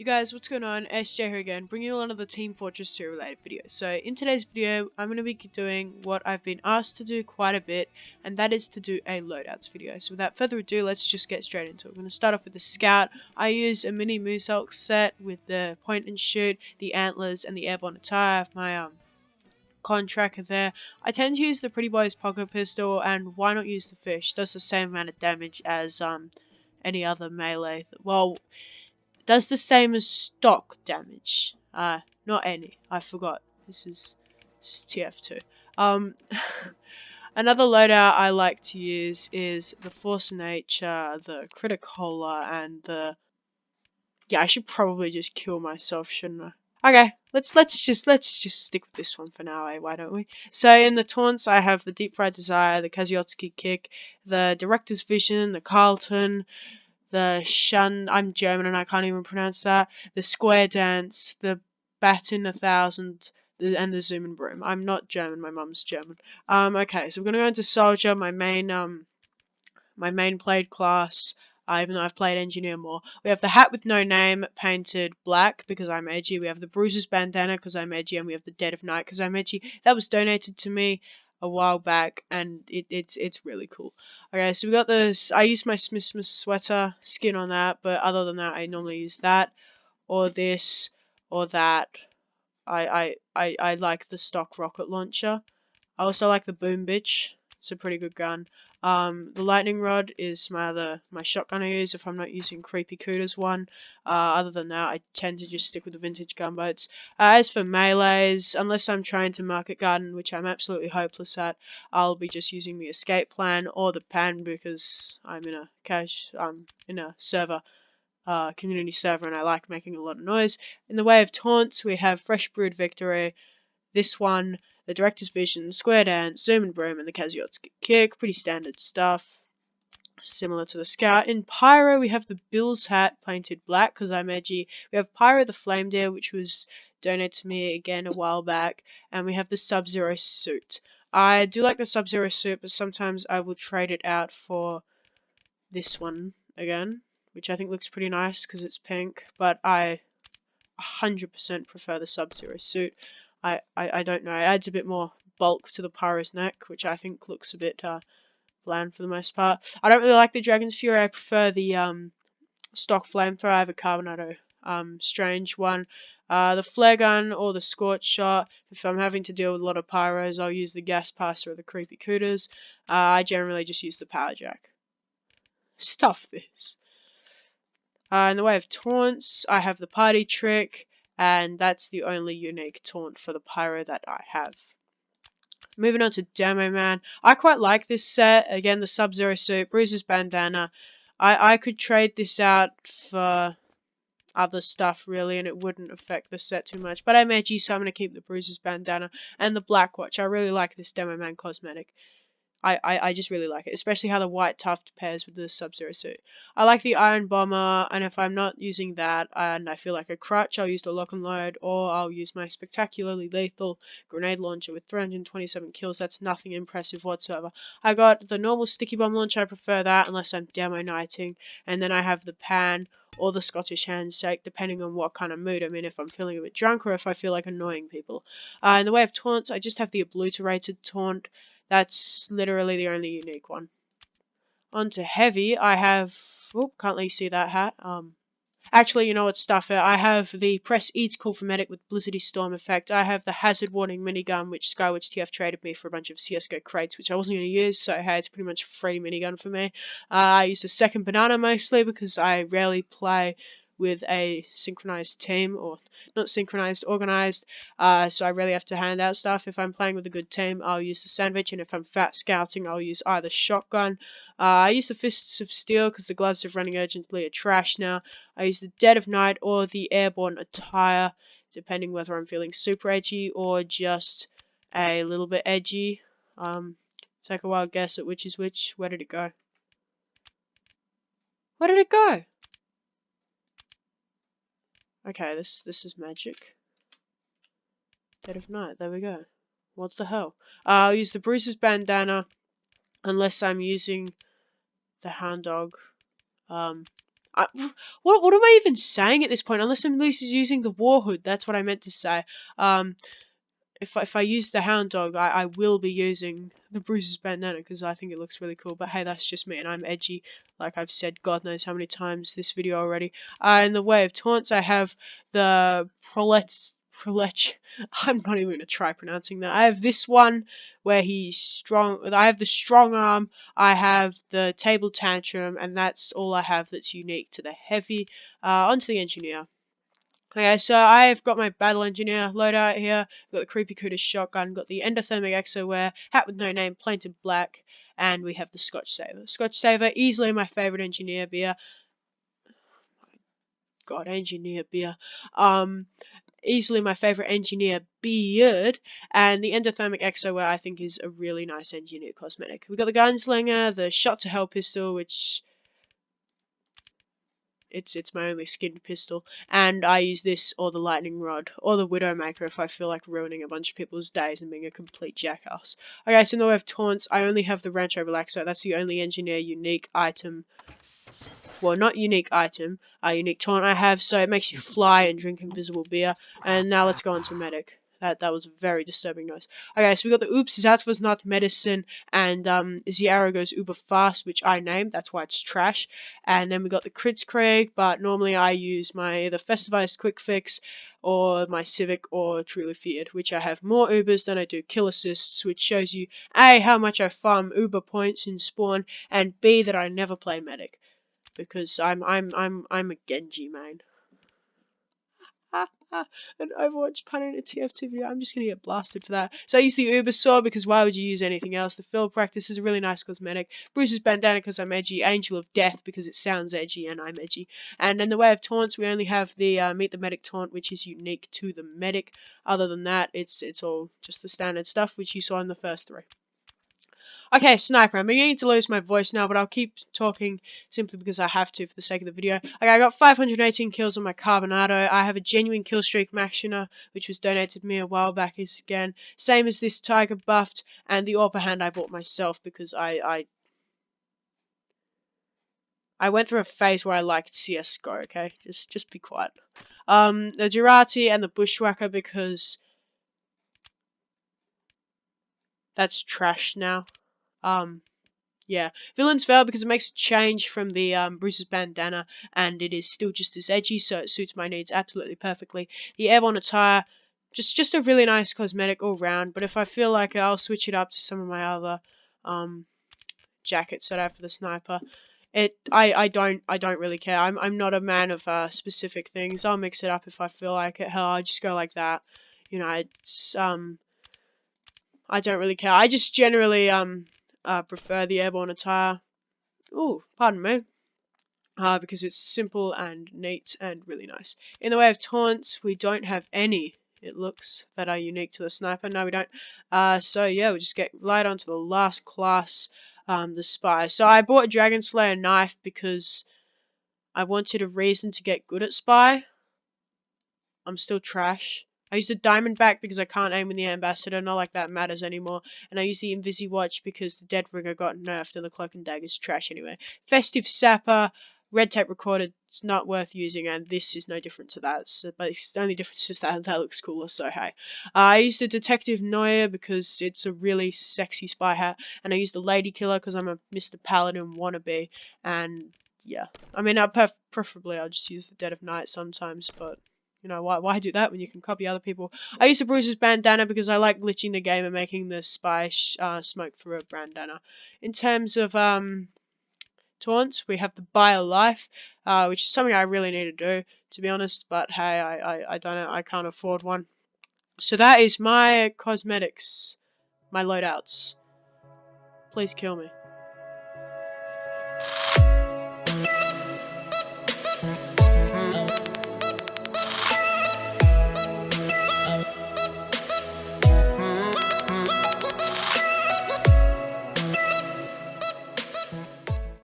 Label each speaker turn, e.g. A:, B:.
A: You guys, what's going on? SJ here again, bringing you another Team Fortress 2 related video. So in today's video, I'm going to be doing what I've been asked to do quite a bit, and that is to do a loadouts video. So without further ado, let's just get straight into it. We're going to start off with the Scout. I use a mini Moose Elk set with the point and shoot, the antlers, and the airborne attire. I have my contractor there. I tend to use the Pretty Boys pocket pistol, and why not use the fish? It does the same amount of damage as any other melee. Well, does the same as stock damage. Not any. I forgot. This is TF2. Another loadout I like to use is the Force of Nature, the Criticola, and the... Yeah, I should probably just kill myself, shouldn't I? Okay, let's just stick with this one for now, why don't we? So in the taunts, I have the Deep Fried Desire, the Kaziotsky Kick, the Director's Vision, the Carlton, the Shun, I'm German and I can't even pronounce that, the Square Dance, the Baton 1000, and the Zoom and Broom. I'm not German, my mum's German. Okay, so we're gonna go into Soldier, my main played class, even though I've played Engineer more. We have the Hat with No Name painted black because I'm edgy. We have the Bruiser's Bandana because I'm edgy, and we have the Dead of Night because I'm edgy. That was donated to me a while back, and it's really cool. Okay, so we got this. I used my Smith sweater skin on that, but other than that, I normally use that or this or that. I like the stock rocket launcher. I also like the Boom Bitch. It's a pretty good gun. The Lightning Rod is my shotgun I use if I'm not using Creepy Cooter's one. Other than that, I tend to just stick with the vintage gunboats. As for melees, unless I'm trying to market garden, which I'm absolutely hopeless at, I'll be just using the escape plan or the pan because I'm in a server. Community server, and I like making a lot of noise. In the way of taunts, we have Fresh Brewed Victory, this one, the Director's Vision, Square Dance, Zoom and Broom, and the Kaziotsky Kick. Pretty standard stuff, similar to the Scout. In Pyro, we have the Bill's Hat painted black because I'm edgy. We have Pyro the Flame Deer, which was donated to me again a while back, and we have the Sub-Zero suit. I do like the Sub-Zero suit, but sometimes I will trade it out for this one again, which I think looks pretty nice because it's pink, but I 100% prefer the Sub-Zero suit. I don't know, it adds a bit more bulk to the Pyro's neck, which I think looks a bit bland for the most part. I don't really like the Dragon's Fury. I prefer the stock flamethrower. I have a Carbonado Strange one. The flare gun or the scorch shot. If I'm having to deal with a lot of pyros, I'll use the gas passer or the creepy cooters. I generally just use the power jack. Stuff this. In the way of taunts, I have the party trick, and that's the only unique taunt for the pyro that I have. Moving on to Demo Man. I quite like this set. Again, the Sub-Zero suit, Bruiser's Bandana. I could trade this out for other stuff, really, and it wouldn't affect the set too much. But I'm edgy, so I'm going to keep the Bruiser's Bandana and the Black Watch. I really like this Demo Man cosmetic. I just really like it, especially how the white tuft pairs with the Sub-Zero suit. I like the Iron Bomber, and if I'm not using that and I feel like a crutch, I'll use the Lock and Load, or I'll use my spectacularly lethal grenade launcher with 327 kills. That's nothing impressive whatsoever. I got the normal sticky bomb launcher. I prefer that unless I'm demo nighting, and then I have the Pan or the Scottish handshake, depending on what kind of mood I'm in, if I'm feeling a bit drunk or if I feel like annoying people. In the way of taunts, I just have the obliterated taunt. That's literally the only unique one. On to heavy, I have... Oop, can't let you see that hat. Actually, you know what, stuff it. I have the Press E to call for medic with Blizzardy Storm effect. I have the Hazard Warning minigun, which Skywitch TF traded me for a bunch of CSGO crates, which I wasn't going to use, so hey, it's pretty much a free minigun for me. I use the second banana mostly because I rarely play with a synchronized team, or not synchronized, organized, so I really have to hand out stuff. If I'm playing with a good team, I'll use the sandwich, and if I'm fat scouting, I'll use either shotgun. I use the Fists of Steel because the gloves of running urgently are trash now. I use the Dead of Night or the airborne attire, depending whether I'm feeling super edgy or just a little bit edgy. Take a wild guess at which is which. Where did it go? Where did it go? Okay, this is magic. Dead of Night, there we go. What the hell? I'll use the Bruiser's Bandana unless I'm using the Hound Dog. I, what am I even saying at this point? Unless I'm using the war hood, that's what I meant to say. If I use the hound dog, I will be using the Bruce's bandana because I think it looks really cool. But hey, that's just me, and I'm edgy, like I've said God knows how many times this video already. In the way of taunts, I have the Prolech. I'm not even gonna try pronouncing that. I have this one where he's strong. I have the strong arm. I have the table tantrum, and that's all I have that's unique to the heavy. Onto the engineer. Okay, so I've got my battle engineer loadout here. Got the creepy cooter shotgun. Got the endothermic exo hat with no name, painted black, and we have the Scotch Saver. Scotch Saver, easily my favorite engineer beer. God, engineer beer. Easily my favorite engineer beard, and the endothermic exo I think is a really nice engineer cosmetic. We've got the gunslinger, the shot to hell pistol, which it's my only skinned pistol, and I use this or the lightning rod or the widowmaker if I feel like ruining a bunch of people's days and being a complete jackass. Okay, so in the way of taunts, I only have the Rancho Relaxo. That's the only engineer unique item. Well, not unique item, unique taunt I have, so it makes you fly and drink invisible beer. And now let's go on to medic. That was a very disturbing noise. Okay, so we got the oops, that was not medicine, and the arrow goes uber fast, which I named, that's why it's trash. And then we got the Kritzkrieg, but normally I use my either Festivized Quick Fix, or my Civic, or Truly Feared, which I have more ubers than I do kill assists, which shows you A, how much I farm uber points in spawn, and B, that I never play medic. Because I'm a Genji main. An Overwatch pun in a TF2 video. I'm just gonna get blasted for that. So I use the Uber Saw because why would you use anything else? The Field Practice is a really nice cosmetic. Bruce's bandana because I'm edgy. Angel of Death because it sounds edgy and I'm edgy. And in the way of taunts, we only have the Meet the Medic taunt, which is unique to the medic. Other than that, it's all just the standard stuff which you saw in the first three. Okay, Sniper, I'm beginning to lose my voice now, but I'll keep talking simply because I have to for the sake of the video. Okay, I got 518 kills on my Carbonado. I have a genuine kill streak Maxina, which was donated to me a while back again. Same as this Tiger buffed, and the Orpa Hand I bought myself because I went through a phase where I liked CSGO, okay? Just be quiet. The Durati and the Bushwhacker because that's trash now. Yeah, Villains Veil because it makes a change from the Bruce's bandana, and it is still just as edgy, so it suits my needs absolutely perfectly. The Airborne attire, just a really nice cosmetic all round, but if I feel like it, I'll switch it up to some of my other jackets that I have for the Sniper. I don't really care. I'm not a man of specific things. I'll mix it up if I feel like it. Hell, I just go like that. You know, it's I don't really care. I just generally prefer the Airborne attire. Ooh, pardon me. Because it's simple and neat and really nice. In the way of taunts, we don't have any, it looks, that are unique to the Sniper. No, we don't. So yeah, we'll just get right on to the last class, the Spy. So I bought a Dragon Slayer knife because I wanted a reason to get good at Spy. I'm still trash. I used the Diamondback because I can't aim with the Ambassador, not like that matters anymore. And I used the Invisi Watch because the Dead Ringer got nerfed and the Cloak and Dagger's trash anyway. Festive Sapper, Red Tape Recorder, it's not worth using, and this is no different to that. So, but the only difference is that looks cooler, so hey. I used the Detective Noir because it's a really sexy spy hat, and I used the Lady Killer because I'm a Mr. Paladin wannabe, and yeah. I mean, preferably I'll just use the Dead of Night sometimes, but you know, why do that when you can copy other people? I used to Bruce's bandana because I like glitching the game and making the spy smoke through a bandana. In terms of taunts, we have the Bio Life, which is something I really need to do, to be honest. But hey, I don't know, I can't afford one. So that is my cosmetics, my loadouts. Please kill me.